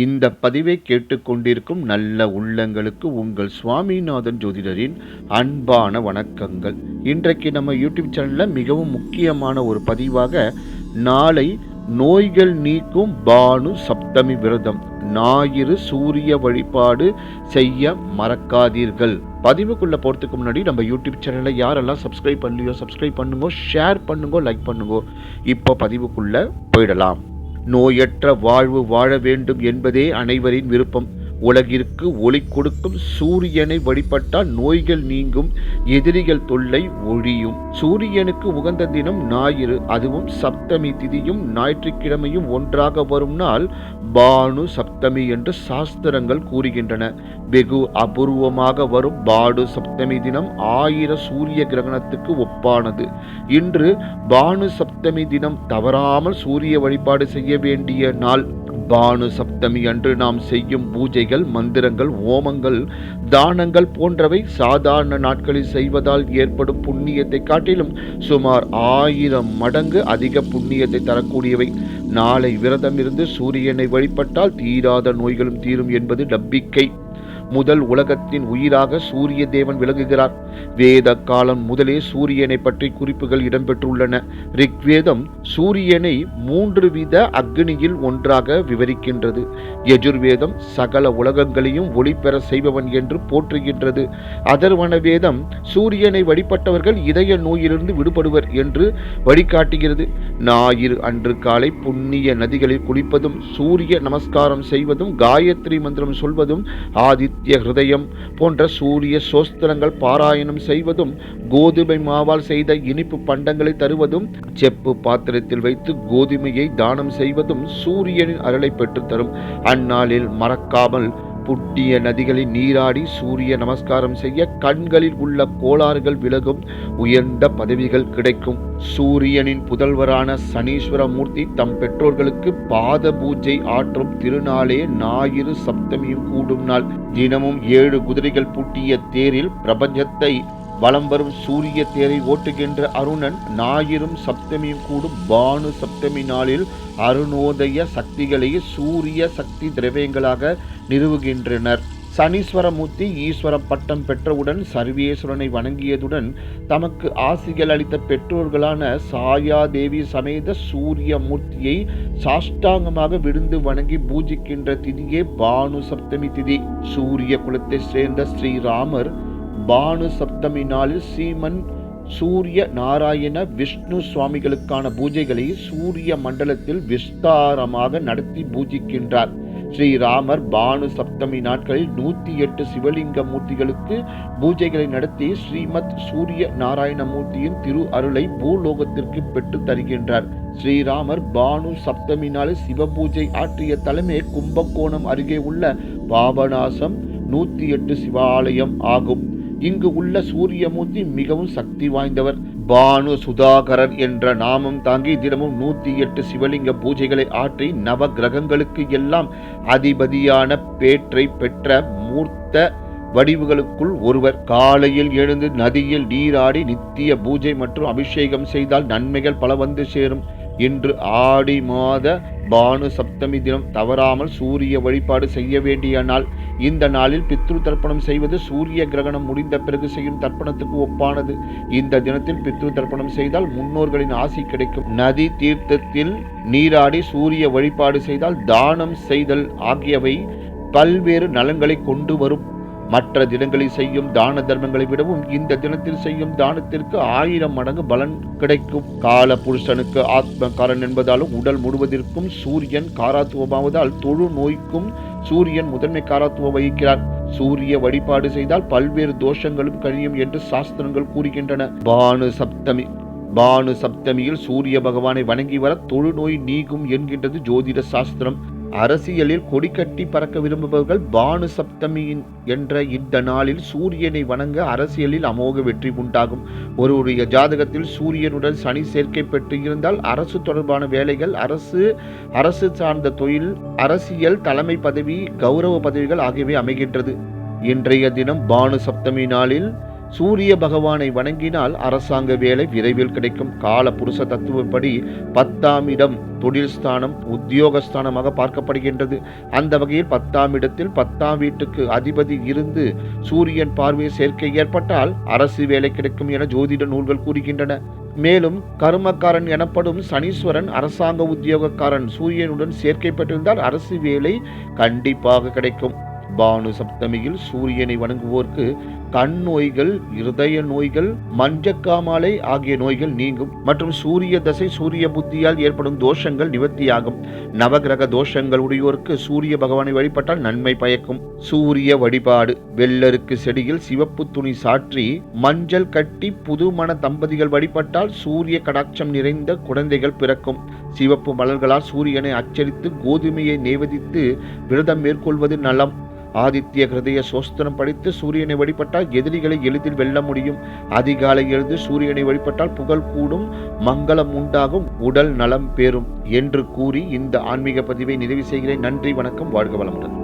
இந்த பதிவை கேட்டுக்கொண்டிருக்கும் நல்ல உள்ளங்களுக்கு உங்கள் சுவாமிநாதன் ஜோதிடரின் அன்பான வணக்கங்கள். இன்றைக்கு நம்ம யூடியூப் சேனலில் மிகவும் முக்கியமான ஒரு பதிவாக, நாளை நோய்கள் நீக்கும் பானு சப்தமி விரதம், ஞாயிறு சூரிய வழிபாடு செய்ய மறக்காதீர்கள். பதிவுக்குள்ள போறதுக்கு முன்னாடி நம்ம யூடியூப் சேனலை யாரெல்லாம் சப்ஸ்கிரைப் பண்ணலையோ சப்ஸ்கிரைப் பண்ணுங்க, ஷேர் பண்ணுங்க, லைக் பண்ணுங்க. இப்போ பதிவுக்குள்ள போயிடலாம். நோயற்ற வாழ்வு வாழ வேண்டும் என்பதே அனைவரின் விருப்பம். உலகிற்கு ஒளி கொடுக்கும் சூரியனை வழிபட்டால் நோய்கள் நீங்கும், எதிரிகள் தொல்லை ஒழியும். சூரியனுக்கு உகந்த தினம் ஞாயிறு, அதுவும் சப்தமி திதியும் ஞாயிற்றுக்கிழமையும் ஒன்றாக வரும் நாள் பானு சப்தமி என்று சாஸ்திரங்கள் கூறுகின்றன. வெகு அபூர்வமாக வரும் பானு சப்தமி தினம் 1000 சூரிய கிரகணத்துக்கு ஒப்பானது. இன்று பானு சப்தமி தினம் தவறாமல் சூரிய வழிபாடு செய்ய வேண்டிய நாள். பானு சப்தமி அன்று நாம் செய்யும் பூஜைகள், மந்திரங்கள், ஓமங்கள், தானங்கள் போன்றவை சாதாரண நாட்களில் செய்வதால் ஏற்படும் புண்ணியத்தை காட்டிலும் சுமார் 1000 மடங்கு அதிக புண்ணியத்தை தரக்கூடியவை. நாளை விரதம் இருந்து சூரியனை வழிபட்டால் தீராத நோய்களும் தீரும் என்பது நம்பிக்கை. முதல் உலகத்தின் உயிராக சூரிய தேவன் விளங்குகிறார். வேத காலம் முதலே சூரியனை பற்றி குறிப்புகள் இடம்பெற்றுள்ளன. ரிக்வேதம் சூரியனை 3 வித அக்னியில் ஒன்றாக விவரிக்கின்றது. யஜுர்வேதம் சகல உலகங்களையும் ஒளி பெற செய்பவன் என்று போற்றுகின்றது. அதர்வன வேதம் சூரியனை வழிபட்டவர்கள் இதய நோயிலிருந்து விடுபடுவர் என்று வழிகாட்டுகிறது. ஞாயிறு அன்று காலை புண்ணிய நதிகளில் குளிப்பதும், சூரிய நமஸ்காரம் செய்வதும், காயத்ரி மந்திரம் சொல்வதும், ஆதித்ய ஹிருதயம் போன்ற சூரிய சோஸ்திரங்கள் பாராயணம் செய்வதும், கோதுமை மாவால் செய்த இனிப்பு பண்டங்களை தருவதும், செப்பு பாத்திரத்தில் வைத்து கோதுமையை தானம் செய்வதும் சூரியனின் அருளை பெற்றுத்தரும். அந்நாளில் மறக்காமல் புண்ணிய நதிகளில் நீராடி சூரிய நமஸ்காரம் செய்ய கண்களில் உள்ள கோளாறுகள் விலகும், உயர்ந்த பதவிகள் கிடைக்கும். சூரியனின் புதல்வரான சனீஸ்வர மூர்த்தி தம் பெற்றோர்களுக்கு பாத பூஜை ஆற்றும் திருநாளே ஞாயிறு சப்தமியும் கூடும் நாள். தினமும் 7 குதிரைகள் பூட்டிய தேரில் பிரபஞ்சத்தை வலம் வரும் சூரிய தேரை ஓட்டுகின்ற அருணன் ஞாயிறும் சப்தமியும் கூடும் பானு சப்தமி நாளில் அருணோதய சக்திகளை சூரிய சக்தி திரவியங்களாக நிறுவுகின்றனர். சனீஸ்வரமூர்த்தி ஈஸ்வர பட்டம் பெற்றவுடன் சர்வேஸ்வரனை வணங்கியதுடன் தமக்கு ஆசிகள் அளித்த பெற்றோர்களான சாயா தேவி சமேத சூரிய மூர்த்தியை சாஷ்டாங்கமாக விழுந்து வணங்கி பூஜிக்கின்ற திதியே பானு சப்தமி திதி. சூரிய குலத்தை சேர்ந்த ஸ்ரீராமர் பானு சப்தமி நாளில் ஸ்ரீமன் சூரிய நாராயண விஷ்ணு சுவாமிகளுக்கான பூஜைகளை சூரிய மண்டலத்தில் விஸ்தாரமாக நடத்தி பூஜிக்கின்றார். ஸ்ரீராமர் பானு சப்தமி நாட்களில் 108 சிவலிங்க மூர்த்திகளுக்கு பூஜைகளை நடத்தி ஸ்ரீமத் சூரிய நாராயண மூர்த்தியின் திரு அருளை பூலோகத்திற்கு பெற்று தருகின்றார். ஸ்ரீராமர் பானு சப்தமி நாளில் சிவ பூஜை ஆற்றிய தலைமை கும்பகோணம் அருகே உள்ள பாபநாசம் 108 சிவாலயம் ஆகும். இங்கு உள்ள சூரியமூர்த்தி மிகவும் சக்தி வாய்ந்தவர். பானு சுதாகரர் என்ற நாமம் தாங்கி தினமும் 108 சிவலிங்க பூஜைகளை ஆற்றி நவ கிரகங்களுக்கு எல்லாம் அதிபதியான பேற்றை பெற்ற மூர்த்த வடிவுகளுக்குள் ஒருவர். காலையில் எழுந்து நதியில் நீராடி நித்திய பூஜை மற்றும் அபிஷேகம் செய்தால் நன்மைகள் பல வந்து சேரும். இன்று ஆடி மாத பானு சப்தமி தினம் தவறாமல் சூரிய வழிபாடு செய்ய வேண்டிய நாள். இந்த நாளில் பித்ரு தர்ப்பணம் செய்வது சூரிய கிரகணம் முடிந்த பிறகு செய்யும் தர்ப்பணத்துக்கு ஒப்பானது. இந்த தினத்தில் பித்ரு தர்ப்பணம் செய்தால் முன்னோர்களின் ஆசி கிடைக்கும். நதி தீர்த்தத்தில் நீராடி சூரிய வழிபாடு செய்தால் தானம் செய்தல் ஆகியவை பல்வேறு நலன்களை கொண்டு வரும். மற்ற தினங்களில் செய்யும் தான தர்மங்களை விடவும் இந்த தினத்தில் செய்யும் தானத்திற்கு 1000 மடங்கு பலன் கிடைக்கும். கால புருஷனுக்கு ஆத்மகாரன் என்பதாலும் உடல் முழுவதற்கும் சூரியன் காராத்துவமாவதால் தொழு நோய்க்கும் சூரியன் முதன்மை காராத்துவம் வகிக்கிறார். சூரிய வழிபாடு செய்தால் பல்வேறு தோஷங்களும் கழியும் என்று சாஸ்திரங்கள் கூறுகின்றன. பானு சப்தமியில் சூரிய பகவானை வணங்கி வர தொழுநோய் நீங்கும் என்கின்றது ஜோதிட சாஸ்திரம். அரசியலில் கொடி கட்டி பறக்க விரும்புபவர்கள் பானு சப்தமி என்ற இந்த நாளில் சூரியனை வணங்க அரசியலில் அமோக வெற்றி உண்டாகும். ஒருவருடைய ஜாதகத்தில் சூரியனுடன் சனி சேர்க்கை பெற்று இருந்தால் அரசு தொடர்பான வேலைகள், அரசு சார்ந்த தொழில், அரசியல், தலைமை பதவி, கௌரவ பதவிகள் ஆகியவை அமைகின்றது. இன்றைய தினம் பானு சப்தமி நாளில் சூரிய பகவானை வணங்கினால் அரசாங்க வேலை விரைவில் கிடைக்கும். கால புருஷ தத்துவப்படி 10ஆம் இடம் தொழில் ஸ்தானம், உத்தியோகஸ்தானமாக பார்க்கப்படுகின்றது. அந்த வகையில் 10ஆம் இடத்தில் 10ஆம் வீட்டுக்கு அதிபதி இருந்து சூரியன் பார்வை சேர்க்கை ஏற்பட்டால் அரசு வேலை கிடைக்கும் என ஜோதிட நூல்கள் கூறுகின்றன. மேலும் கர்மக்காரன் எனப்படும் சனீஸ்வரன் அரசாங்க உத்தியோகக்காரன் சூரியனுடன் சேர்க்கை பெற்றிருந்தால் அரசு வேலை கண்டிப்பாக கிடைக்கும். பானு சப்தமியில் சூரியனை வணங்குவோருக்கு கண் நோய்கள், இருதய நோய்கள், மஞ்சக்காமாலை ஆகிய நோய்கள் நீங்கும் மற்றும் சூரிய தசை சூரிய புத்தியால் ஏற்படும் தோஷங்கள் நிவர்த்தியாகும். நவகிரக தோஷங்கள் உடையோருக்கு சூரிய பகவானை வழிபட்டால் நன்மை பயக்கும். சூரிய வழிபாடு. வெள்ளருக்கு செடியில் சிவப்பு துணி சாற்றி மஞ்சள் கட்டி புதுமண தம்பதிகள் வழிபட்டால் சூரிய கடாட்சம் நிறைந்த குழந்தைகள் பிறக்கும். சிவப்பு மலர்களால் சூரியனை அச்சரித்து கோதுமையை நேவதித்து விரதம் மேற்கொள்வது நலம். ஆதித்ய ஹிருதய சோஸ்திரம் படித்து சூரியனை வழிபட்டால் எதிரிகளை எளிதில் வெல்ல முடியும். அதிகாலை எழுந்து சூரியனை வழிபட்டால் புகழ் கூடும், மங்களம் உண்டாகும், உடல் நலம் பெறும் என்று கூறி இந்த ஆன்மீக பதிவை நிறைவு செய்கிறேன். நன்றி, வணக்கம், வாழ்க வளமுடன்.